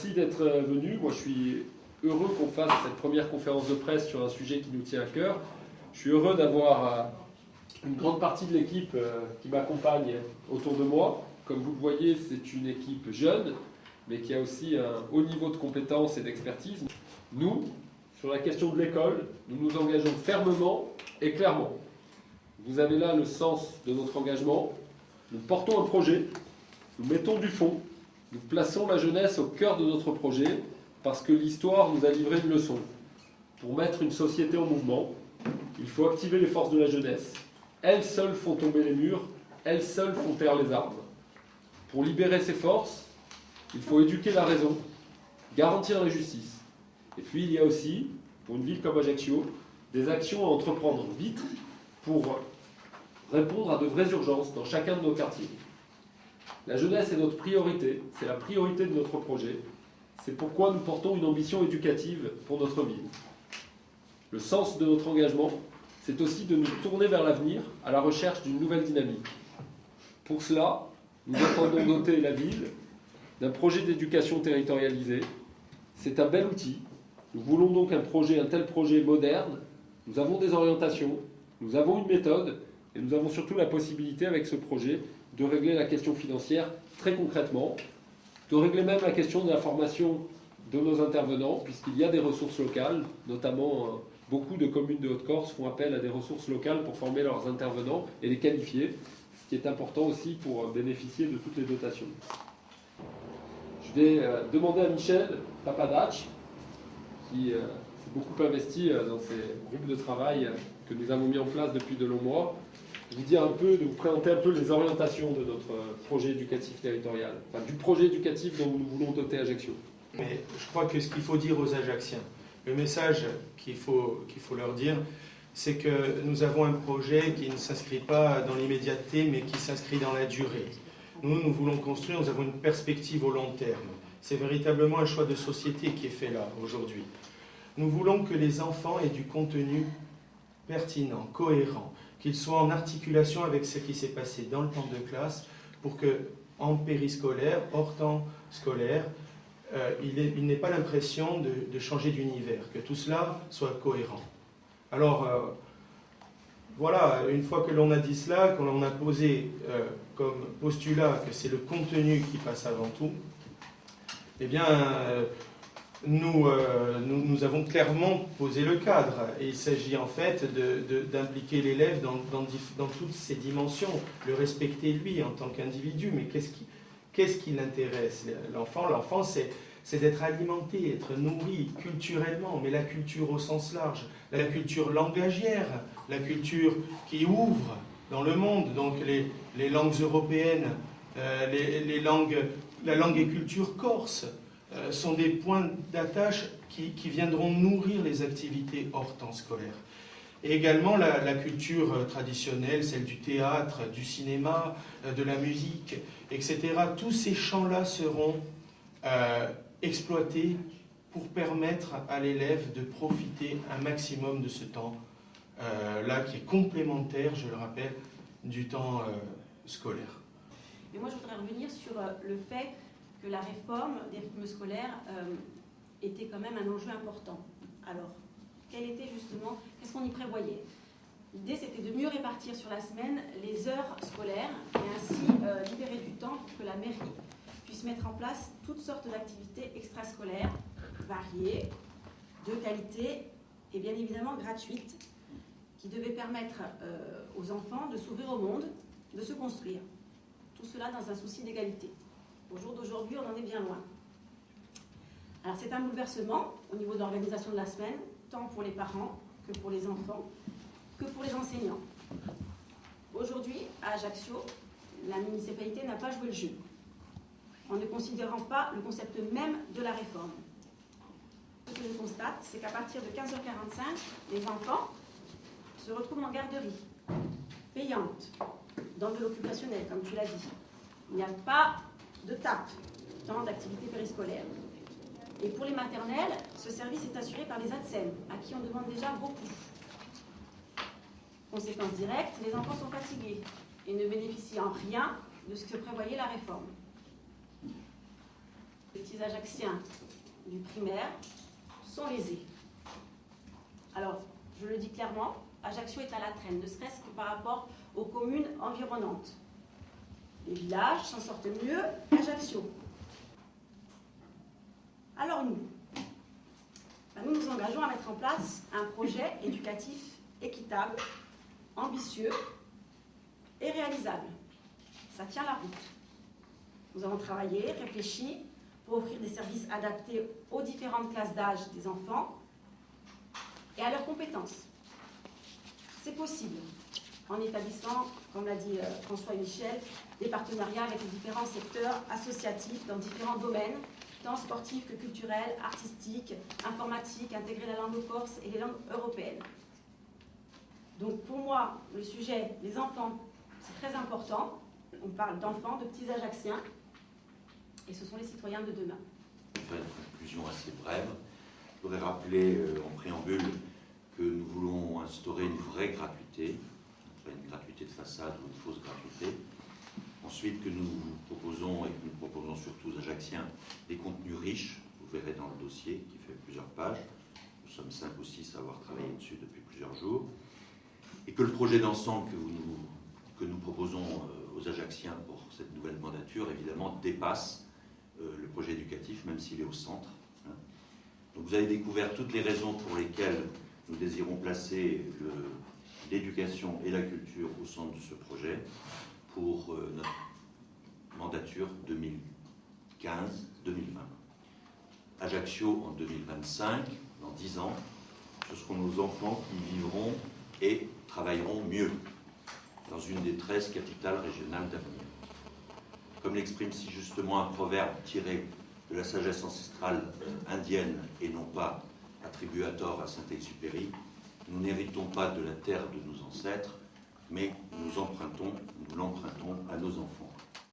Merci d'être venu. Moi, je suis heureux qu'on fasse cette première conférence de presse sur un sujet qui nous tient à cœur. Je suis heureux d'avoir une grande partie de l'équipe qui m'accompagne autour de moi. Comme vous le voyez, c'est une équipe jeune, mais qui a aussi un haut niveau de compétences et d'expertise. Nous, sur la question de l'école, nous nous engageons fermement et clairement. Vous avez là le sens de notre engagement. Nous portons un projet, nous mettons du fond, nous plaçons la jeunesse au cœur de notre projet parce que l'histoire nous a livré une leçon. Pour mettre une société en mouvement, il faut activer les forces de la jeunesse. Elles seules font tomber les murs, elles seules font taire les armes. Pour libérer ces forces, il faut éduquer la raison, garantir la justice. Et puis il y a aussi, pour une ville comme Ajaccio, des actions à entreprendre vite pour répondre à de vraies urgences dans chacun de nos quartiers. La jeunesse est notre priorité, c'est la priorité de notre projet. C'est pourquoi nous portons une ambition éducative pour notre ville. Le sens de notre engagement, c'est aussi de nous tourner vers l'avenir à la recherche d'une nouvelle dynamique. Pour cela, nous entendons doter la ville d'un projet d'éducation territorialisé. C'est un bel outil. Nous voulons donc un tel projet moderne. Nous avons des orientations, nous avons une méthode, et nous avons surtout la possibilité avec ce projet de régler la question financière très concrètement, de régler même la question de la formation de nos intervenants, puisqu'il y a des ressources locales, notamment beaucoup de communes de Haute-Corse font appel à des ressources locales pour former leurs intervenants et les qualifier, ce qui est important aussi pour bénéficier de toutes les dotations. Je vais demander à Michel Papadach, qui s'est beaucoup investi dans ces groupes de travail que nous avons mis en place depuis de longs mois, de vous présenter un peu les orientations de notre projet éducatif territorial, enfin, du projet éducatif dont nous voulons doter Ajaccio. Mais je crois que ce qu'il faut dire aux Ajacciens, le message qu'il faut leur dire, c'est que nous avons un projet qui ne s'inscrit pas dans l'immédiateté, mais qui s'inscrit dans la durée. Nous voulons construire, nous avons une perspective au long terme. C'est véritablement un choix de société qui est fait là, aujourd'hui. Nous voulons que les enfants aient du contenu pertinent, cohérent, qu'il soit en articulation avec ce qui s'est passé dans le temps de classe, pour que, en périscolaire, hors temps scolaire, il n'ait pas l'impression de changer d'univers, que tout cela soit cohérent. Alors, voilà, une fois que l'on a dit cela, que l'on a posé comme postulat que c'est le contenu qui passe avant tout, eh bien, nous avons clairement posé le cadre. Et il s'agit en fait d'impliquer l'élève dans toutes ses dimensions, le respecter lui en tant qu'individu. Mais qu'est-ce qui l'intéresse? L'enfant, c'est d'être alimenté, être nourri culturellement, mais la culture au sens large, la culture langagière, la culture qui ouvre dans le monde, donc les langues européennes, la langue et culture corse, sont des points d'attache qui viendront nourrir les activités hors temps scolaire. Et également la culture traditionnelle, celle du théâtre, du cinéma, de la musique, etc. Tous ces champs-là seront exploités pour permettre à l'élève de profiter un maximum de ce temps-là qui est complémentaire, je le rappelle, du temps scolaire. Mais moi, je voudrais revenir sur le fait que la réforme des rythmes scolaires était quand même un enjeu important. Alors, qu'est-ce qu'on y prévoyait? L'idée, c'était de mieux répartir sur la semaine les heures scolaires et ainsi libérer du temps pour que la mairie puisse mettre en place toutes sortes d'activités extrascolaires, variées, de qualité et bien évidemment gratuites, qui devaient permettre aux enfants de s'ouvrir au monde, de se construire. Tout cela dans un souci d'égalité. Au jour d'aujourd'hui, on en est bien loin. Alors c'est un bouleversement au niveau de l'organisation de la semaine, tant pour les parents que pour les enfants, que pour les enseignants. Aujourd'hui, à Ajaccio, la municipalité n'a pas joué le jeu, en ne considérant pas le concept même de la réforme. Ce que je constate, c'est qu'à partir de 15h45, les enfants se retrouvent en garderie, payante, dans de l'occupationnel, comme tu l'as dit. Il n'y a pas de TAP, temps d'activité périscolaire. Et pour les maternelles, ce service est assuré par les ATSEM, à qui on demande déjà beaucoup. Conséquence directe, les enfants sont fatigués et ne bénéficient en rien de ce que prévoyait la réforme. petits Ajacciens du primaire sont lésés. Alors, je le dis clairement, Ajaccio est à la traîne, ne serait-ce que par rapport aux communes environnantes. Les villages s'en sortent mieux qu'Ajaccio. Alors nous nous engageons à mettre en place un projet éducatif équitable, ambitieux et réalisable. Ça tient la route. Nous avons travaillé, réfléchi pour offrir des services adaptés aux différentes classes d'âge des enfants et à leurs compétences. C'est possible en établissant, comme l'a dit François et Michel, des partenariats avec les différents secteurs associatifs dans différents domaines, tant sportifs que culturels, artistiques, informatiques, intégrer la langue corse et les langues européennes. Donc pour moi, le sujet des enfants, c'est très important. On parle d'enfants, de petits Ajacciens, et ce sont les citoyens de demain. Je vais faire une conclusion assez brève. Je voudrais rappeler en préambule que nous voulons instaurer une vraie gratuité, pas une gratuité de façade ou une fausse gratuité. Ensuite, que nous proposons, et que nous proposons surtout aux Ajacciens, des contenus riches, vous verrez dans le dossier qui fait plusieurs pages. Nous sommes 5 ou 6 à avoir travaillé dessus depuis plusieurs jours. Et que le projet d'ensemble que nous proposons aux Ajacciens pour cette nouvelle mandature, évidemment, dépasse le projet éducatif, même s'il est au centre. Donc vous avez découvert toutes les raisons pour lesquelles nous désirons placer l'éducation et la culture au centre de ce projet pour notre mandature 2015-2020. Ajaccio en 2025, dans 10 ans, ce seront nos enfants qui vivront et travailleront mieux dans une des 13 capitales régionales d'avenir. Comme l'exprime si justement un proverbe tiré de la sagesse ancestrale indienne et non pas attribué à tort à Saint-Exupéry, nous n'héritons pas de la terre de nos ancêtres, mais nous l'empruntons à nos enfants.